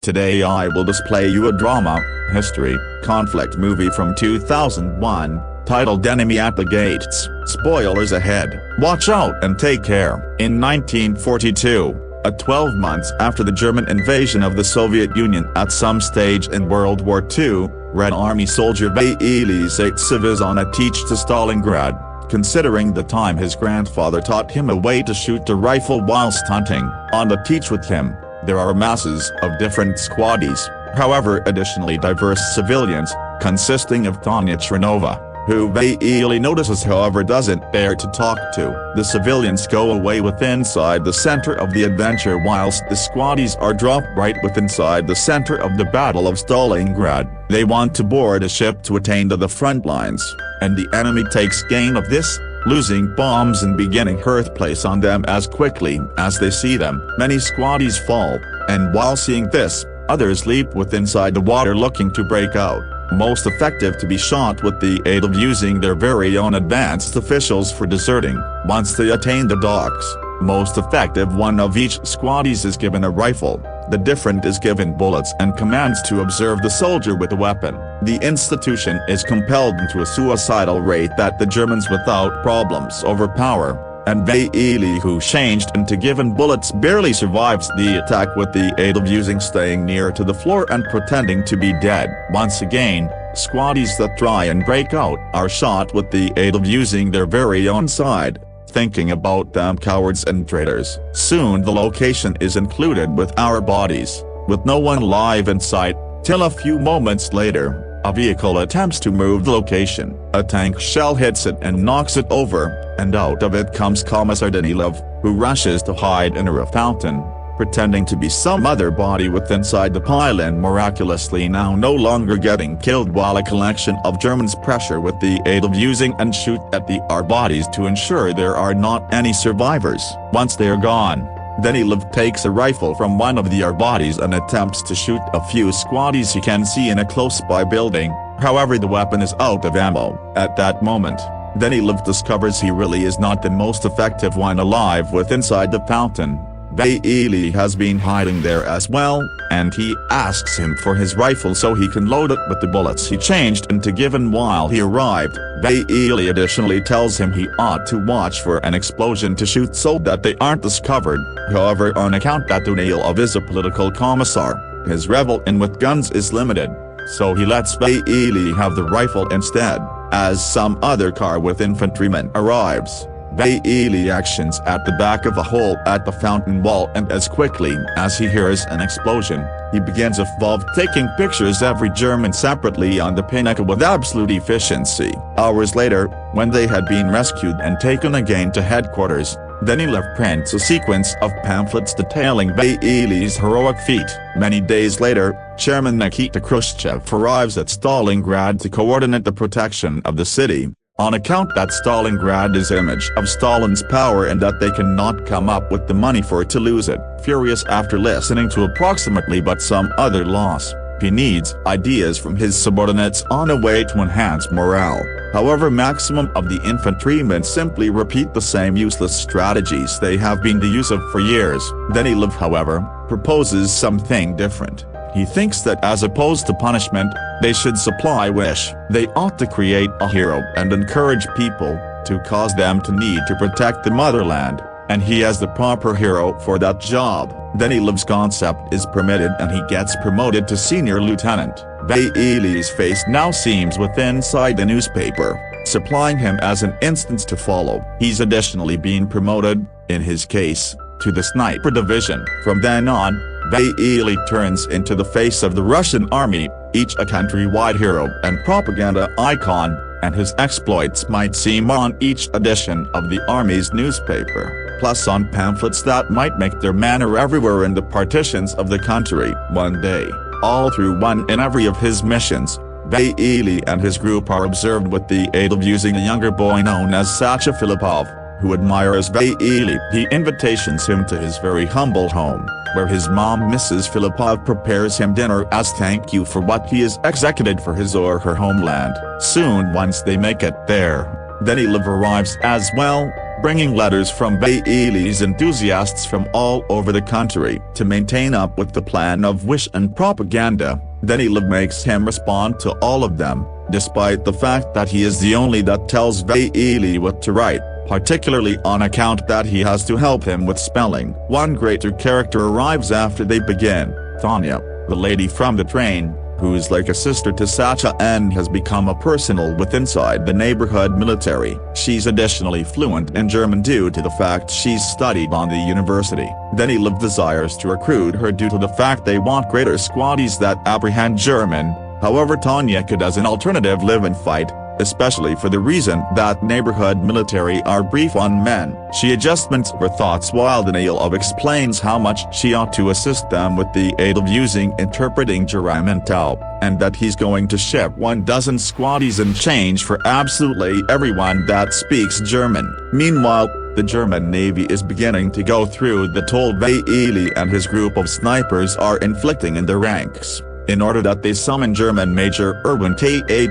Today I will display you a drama, history, conflict movie from 2001, titled Enemy at the Gates. Spoilers ahead, watch out and take care. In 1942, 12 months after the German invasion of the Soviet Union at some stage in World War II, Red Army soldier Vasily Zaitsev is on a teach to Stalingrad, considering the time his grandfather taught him a way to shoot a rifle whilst hunting. On the teach with him, there are masses of different squaddies, however additionally diverse civilians, consisting of Tanya Chernova, who Vasily notices however doesn't dare to talk to. The civilians go away with inside the center of the adventure whilst the squaddies are dropped right within inside the center of the Battle of Stalingrad. They want to board a ship to attain to the front lines, and the enemy takes gain of this, losing bombs and beginning earthplace on them as quickly as they see them. Many squaddies fall, and while seeing this, others leap with inside the water looking to break out. Most effective to be shot with the aid of using their very own advanced officials for deserting. Once they attain the docks, most effective one of each squaddies is given a rifle, the different is given bullets and commands to observe the soldier with a weapon. The institution is compelled into a suicidal rate that the Germans without problems overpower, and Vasily, who changed into given bullets, barely survives the attack with the aid of using staying near to the floor and pretending to be dead. Once again, squaddies that try and break out are shot with the aid of using their very own side, thinking about them cowards and traitors. Soon the location is included with our bodies, with no one alive in sight, till a few moments later, a vehicle attempts to move the location. A tank shell hits it and knocks it over, and out of it comes Commissar Danilov, who rushes to hide in a fountain, pretending to be some other body with inside the pile-in, miraculously now no longer getting killed, while a collection of Germans pressure with the aid of using and shoot at the our bodies to ensure there are not any survivors. Once they are gone, Danilov takes a rifle from one of the our bodies and attempts to shoot a few squaddies he can see in a close-by building, however the weapon is out of ammo. At that moment, Danilov discovers he really is not the most effective one alive with inside the fountain. Vasily has been hiding there as well, and he asks him for his rifle so he can load it with the bullets he changed into given while he arrived. Vasily additionally tells him he ought to watch for an explosion to shoot so that they aren't discovered. However, on account that Danilov is a political commissar, his revel-in with guns is limited, so he lets Vasily have the rifle instead. As some other car with infantrymen arrives, Vasily actions at the back of a hole at the fountain wall, and as quickly as he hears an explosion, he begins involved taking pictures every German separately on the pinnacle with absolute efficiency. Hours later, when they had been rescued and taken again to headquarters, Danilov prints a sequence of pamphlets detailing Vasily's heroic feat. Many days later, Chairman Nikita Khrushchev arrives at Stalingrad to coordinate the protection of the city, on account that Stalingrad is an image of Stalin's power and that they cannot come up with the money for it to lose it. Furious after listening to approximately but some other loss, he needs ideas from his subordinates on a way to enhance morale. However, maximum of the infantrymen simply repeat the same useless strategies they have been the use of for years. Danilov, however, proposes something different. He thinks that as opposed to punishment, they should supply wish. They ought to create a hero and encourage people to cause them to need to protect the motherland, and he has the proper hero for that job. Danilov's concept is permitted and he gets promoted to senior lieutenant. Vasily's face now seems within inside the newspaper, supplying him as an instance to follow. He's additionally been promoted, in his case, to the sniper division. From then on, Vasily turns into the face of the Russian army, each a countrywide hero and propaganda icon, and his exploits might seem on each edition of the army's newspaper, plus on pamphlets that might make their manner everywhere in the partitions of the country. One day, all through one in every of his missions, Vasily and his group are observed with the aid of using a younger boy known as Sacha Filipov, who admires Vasily. He invitations him to his very humble home, where his mom Mrs. Filipov prepares him dinner as thank you for what he has executed for his or her homeland. Soon once they make it there, Danilov arrives as well. bringing letters from WWII's enthusiasts from all over the country to maintain up with the plan of wish and propaganda. Danilov makes him respond to all of them, despite the fact that he is the only that tells WWII what to write, particularly on account that he has to help him with spelling. One greater character arrives after they begin, Tanya, the lady from the train, who's like a sister to Sacha and has become a personal with inside the neighborhood military. She's additionally fluent in German due to the fact she's studied on the university. Danilov desires to recruit her due to the fact they want greater squaddies that apprehend German. However, Tanya could as an alternative live and fight, especially for the reason that neighborhood military are brief on men. She adjustments her thoughts while Danilov explains how much she ought to assist them with the aid of using interpreting German-tau, and that he's going to ship 12 squaddies in change for absolutely everyone that speaks German. Meanwhile, the German Navy is beginning to go through the toll WWII and his group of snipers are inflicting in the ranks, in order that they summon German Major Erwin K.A.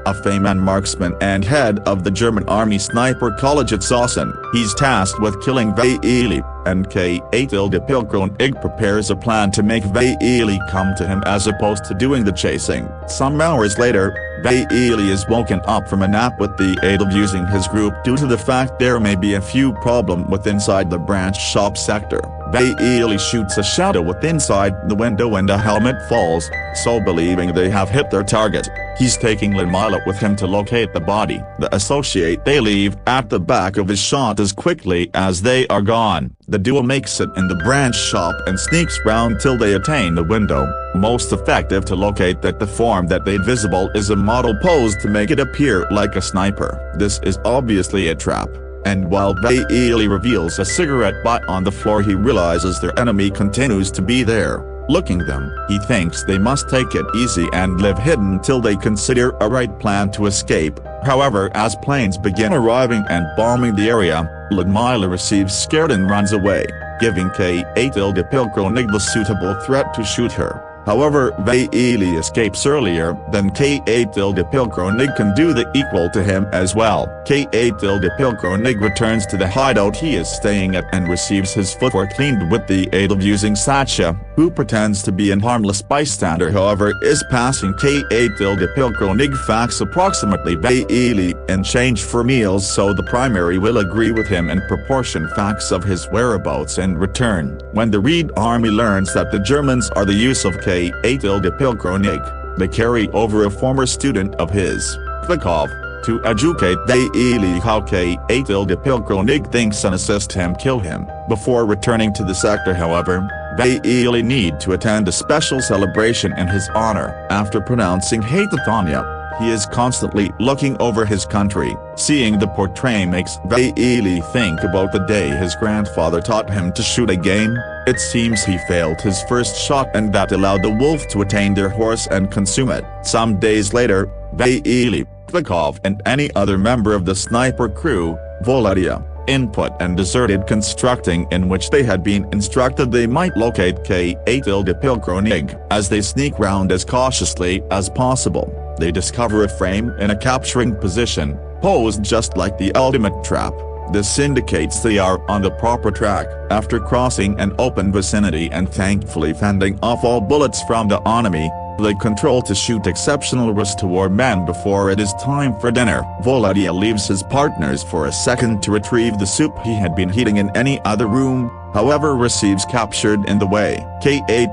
a famed marksman and head of the German Army Sniper College at Sachsen. He's tasked with killing WWII, and K.A. prepares a plan to make WWII come to him as opposed to doing the chasing. Some hours later, WWII is woken up from a nap with the aid of using his group due to the fact there may be a few problems with inside the branch shop sector. WWII shoots a shadow with inside the window and a helmet falls, so believing they have hit their target, he's taking Ludmila with him to locate the body. The associate they leave at the back of his shot as quickly as they are gone. The duo makes it in the branch shop and sneaks round till they attain the window, most effective to locate that the form that made visible is a model posed to make it appear like a sniper. This is obviously a trap, and while WWII reveals a cigarette butt on the floor, he realizes their enemy continues to be there, looking them. He thinks they must take it easy and live hidden till they consider a right plan to escape. However, as planes begin arriving and bombing the area, Ludmila receives scared and runs away, giving K.A. the suitable threat to shoot her. However, WWII escapes earlier than K.A. can do the equal to him as well. K.A. returns to the hideout he is staying at and receives his footwear cleaned with the aid of using Sacha, who pretends to be an harmless bystander however is passing K.A. facts approximately WWII in change for meals, so the primary will agree with him and proportion facts of his whereabouts in return. When the Red Army learns that the Germans are the use of K.A. they carry over a former student of his, Kvikov, to educate WWII how K.A. thinks and assist him kill him. Before returning to the sector however, WWII need to attend a special celebration in his honor. After pronouncing hate to Tanya, he is constantly looking over his country. Seeing the portrait makes WWII think about the day his grandfather taught him to shoot a game. It seems he failed his first shot and that allowed the wolf to attain their horse and consume it. Some days later, WWII, Kvikov and any other member of the sniper crew, Volodya, input and deserted constructing in which they had been instructed they might locate K.A. As they sneak round as cautiously as possible, they discover a frame in a capturing position, posed just like the ultimate trap. This indicates they are on the proper track. After crossing an open vicinity and thankfully fending off all bullets from the enemy, they control to shoot exceptional risk toward men before it is time for dinner. Volodya leaves his partners for a second to retrieve the soup he had been heating in any other room, however receives captured in the way. K.A.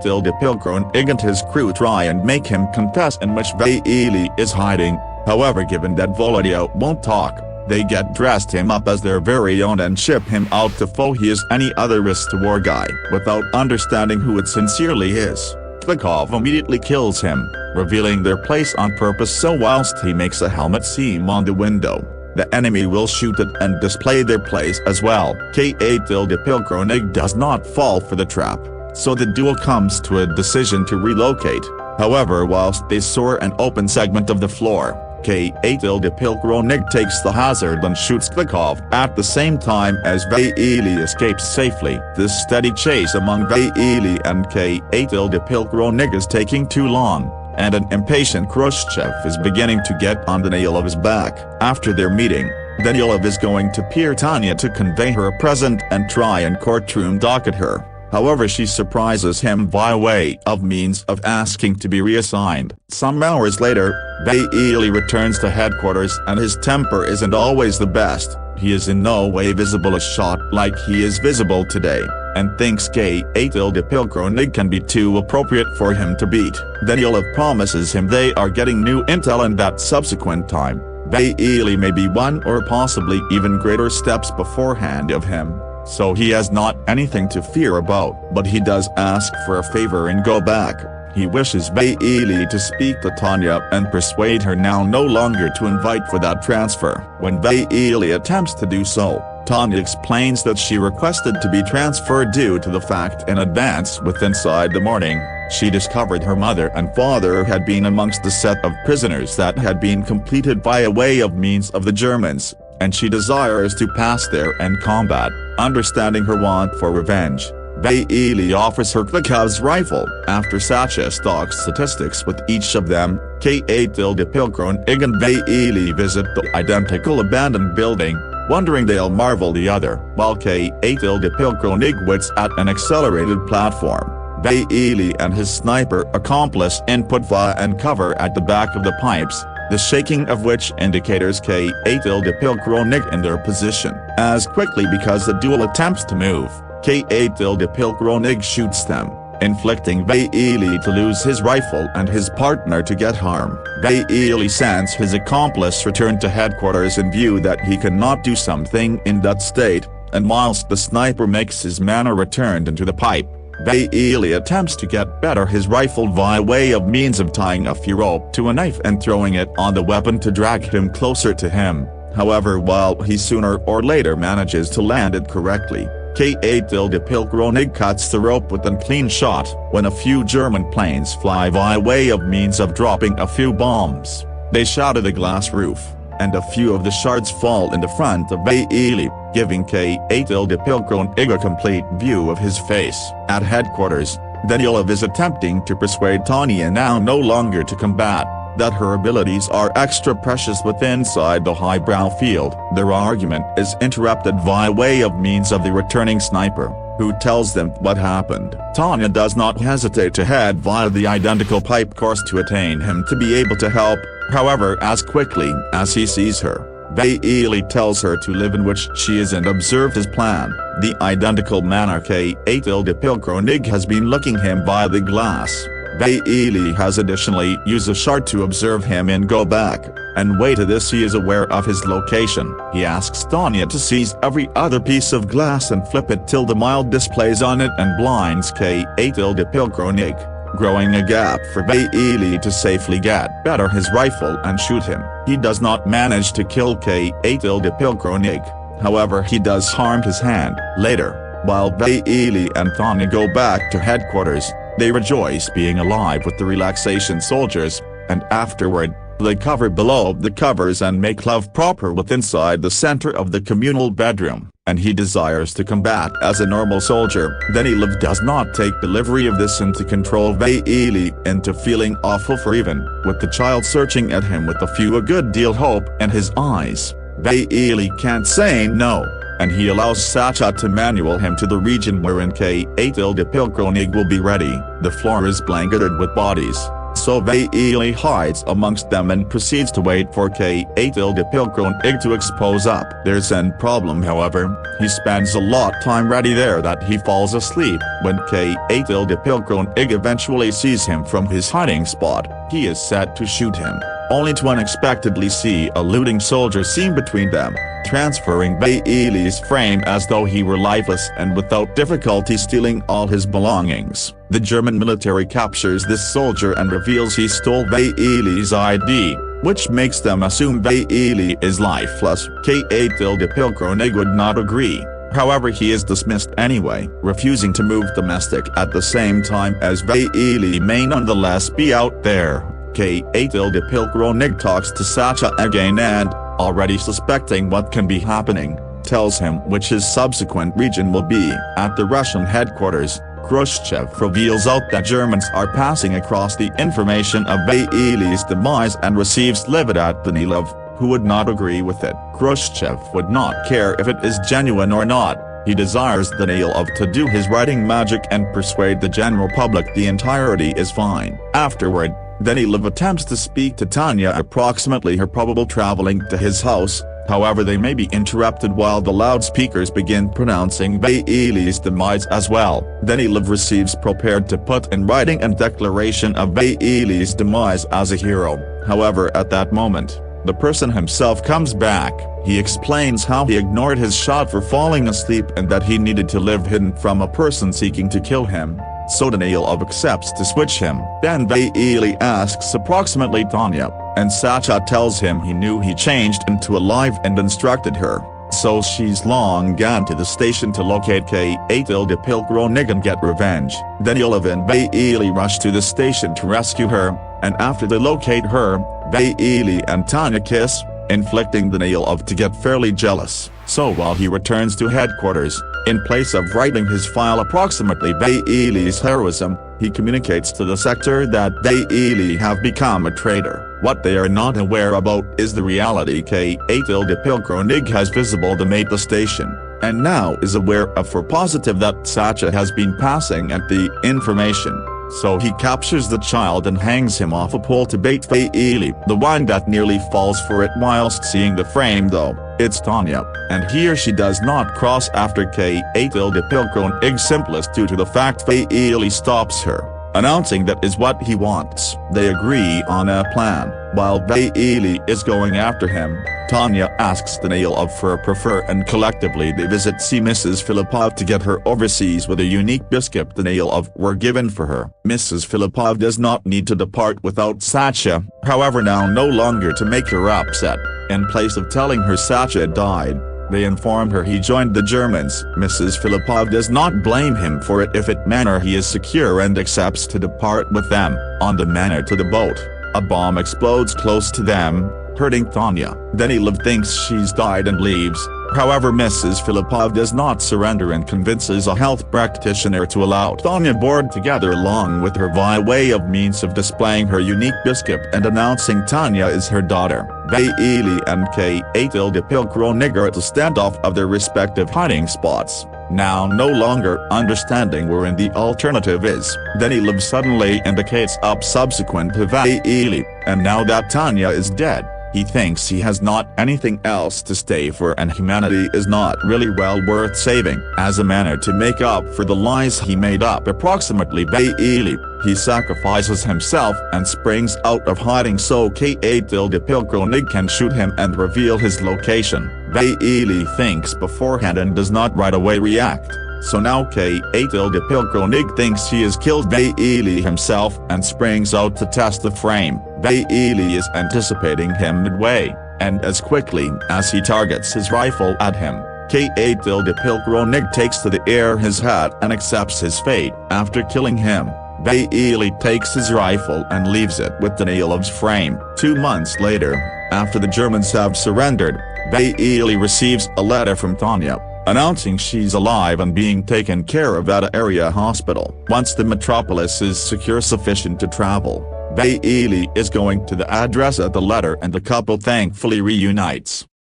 and his crew try and make him confess in which WWII is hiding, however given that Volodya won't talk, they get dressed him up as their very own and ship him out to foe he is any other risk to war guy. Without understanding who it sincerely is, Kvikov immediately kills him, revealing their place on purpose so whilst he makes a helmet seam on the window, the enemy will shoot it and display their place as well. K.A. does not fall for the trap, so the duo comes to a decision to relocate. However, whilst they soar an open segment of the floor, K.A. takes the hazard and shoots Kvikov at the same time as WWII escapes safely. This steady chase among WWII and K.A. is taking too long, and an impatient Khrushchev is beginning to get on the nail of his back. After their meeting, Danilov is going to peer Tanya to convey her a present and try and courtroom docket her. However, she surprises him by way of means of asking to be reassigned. Some hours later, WWII returns to headquarters and his temper isn't always the best. He is in no way visible a shot like he is visible today, and thinks WWII can be too appropriate for him to beat. Danilov promises him they are getting new intel and that subsequent time, WWII may be one or possibly even greater steps beforehand of him, so he has not anything to fear about. But he does ask for a favor and go back. He wishes WWII to speak to Tanya and persuade her now no longer to invite for that transfer. When WWII attempts to do so, Tanya explains that she requested to be transferred due to the fact in advance inside the morning, she discovered her mother and father had been amongst the set of prisoners that had been completed by a way of means of the Germans, and she desires to pass there and combat. Understanding her want for revenge, WWII offers her the Cav's rifle. After Sacha stalks statistics with each of them, WWII and WWII visit the identical abandoned building, wondering they'll marvel the other, while WWII waits at an accelerated platform. WWII and his sniper accomplice input via and cover at the back of the pipes, the shaking of which indicates WWII in their position. As quickly because the duel attempts to move, WWII shoots them, inflicting WWII to lose his rifle and his partner to get harm. WWII sends his accomplice return to headquarters in view that he cannot do something in that state, and whilst the sniper makes his mana returned into the pipe, WWII attempts to get better his rifle via way of means of tying a few rope to a knife and throwing it on the weapon to drag him closer to him. However, while he sooner or later manages to land it correctly, WWII cuts the rope with a clean shot when a few German planes fly by way of means of dropping a few bombs. They shatter the glass roof, and a few of the shards fall in the front of WWII, giving WWII a complete view of his face. At headquarters, Danilov is attempting to persuade Tanya now no longer to combat, that her abilities are extra precious inside the highbrow field. Their argument is interrupted via way of means of the returning sniper, who tells them what happened. Tanya does not hesitate to head via the identical pipe course to attain him to be able to help. However, as quickly as he sees her, WWII tells her to live in which she is and observe his plan. The identical manner WWII has been looking him via the glass. WWII has additionally used a shard to observe him and go back, and wait till this he is aware of his location. He asks Tanya to seize every other piece of glass and flip it till the mild displays on it and blinds WWII, growing a gap for WWII to safely get better his rifle and shoot him. He does not manage to kill WWII, however he does harm his hand. Later, while WWII and Tanya go back to headquarters, they rejoice being alive with the relaxation soldiers, and afterward, they cover below the covers and make love proper inside the center of the communal bedroom, and he desires to combat as a normal soldier. Danilov does not take delivery of this and to control WWII into feeling awful for even with the child searching at him with a good deal hope in his eyes. WWII can't say no, and he allows Sacha to manual him to the region wherein WWII will be ready. The floor is blanketed with bodies, so WWII hides amongst them and proceeds to wait for WWII to expose up. There's an problem however, he spends a lot time ready there that he falls asleep. When WWII eventually sees him from his hiding spot, he is set to shoot him, only to unexpectedly see a looting soldier seen between them, transferring WWII's frame as though he were lifeless and without difficulty stealing all his belongings. The German military captures this soldier and reveals he stole WWII's ID, which makes them assume WWII is lifeless. WWII would not agree. However, he is dismissed anyway, refusing to move domestic at the same time as WWII may nonetheless be out there. WWII talks to Sacha again and, already suspecting what can be happening, tells him which his subsequent region will be. At the Russian headquarters, Khrushchev reveals out that Germans are passing across the information of WWII's demise and receives livid at Danilov, who would not agree with it. Khrushchev would not care if it is genuine or not. He desires Danilov to do his writing magic and persuade the general public the entirety is fine. Afterward, Danilov attempts to speak to Tanya approximately her probable traveling to his house, however they may be interrupted while the loudspeakers begin pronouncing WWII's demise as well. Danilov receives prepared to put in writing a declaration of WWII's demise as a hero, however at that moment, the person himself comes back. He explains how he ignored his shot for falling asleep and that he needed to live hidden from a person seeking to kill him, so Danilov accepts to switch him. Then WWII asks approximately Tanya, and Sacha tells him he knew he changed into alive and instructed her, so she's long gone to the station to locate K8 Pilgronig and get revenge. Danilov and WWII rush to the station to rescue her, and after they locate her, WWII and Tanya kiss, inflicting Danilov to get fairly jealous. So while he returns to headquarters, in place of writing his file approximately WWII's heroism, he communicates to the sector that WWII have become a traitor. What they are not aware about is the reality K8 Pilgronig has visible to mate the station, and now is aware of for positive that Sacha has been passing at the information. So he captures the child and hangs him off a pole to bait WWII. The one that nearly falls for it whilst seeing the frame though, it's Tanya, and here she does not cross after K8 Pilgronig simplest due to the fact WWII stops her, announcing that is what he wants. They agree on a plan. While WWII is going after him, Tanya asks Danilov for a prefer and collectively they visit see Mrs. Filippov to get her overseas with a unique biscuit Danilov were given for her. Mrs. Filippov does not need to depart without Sacha, however now no longer to make her upset. In place of telling her Sacha died, they inform her he joined the Germans. Mrs. Filippov does not blame him for it if it manner he is secure and accepts to depart with them. On the manner to the boat, a bomb explodes close to them, hurting Tanya. Danilov thinks she's died and leaves, however Mrs. Filippov does not surrender and convinces a health practitioner to allow Tanya board together along with her via way of means of displaying her unique biscuit and announcing Tanya is her daughter. WWII and K8 Pilgronig are at the standoff of their respective hiding spots, now no longer understanding wherein the alternative is. Danilov suddenly indicates up subsequent to WWII, and now that Tanya is dead, he thinks he has not anything else to stay for and humanity is not really well worth saving. As a manner to make up for the lies he made up approximately WWII, he sacrifices himself and springs out of hiding so K8 Pilgronig can shoot him and reveal his location. WWII thinks beforehand and does not right away react. So now K8 Pilgronig thinks he has killed WWII himself and springs out to test the frame. WWII is anticipating him midway, and as quickly as he targets his rifle at him, K8 Pilgronig takes to the air his hat and accepts his fate. After killing him, WWII takes his rifle and leaves it with Danilov's frame. 2 months later, after the Germans have surrendered, WWII receives a letter from Tanya, announcing she's alive and being taken care of at an area hospital. Once the metropolis is secure sufficient to travel, WWII is going to the address of the letter and the couple thankfully reunites.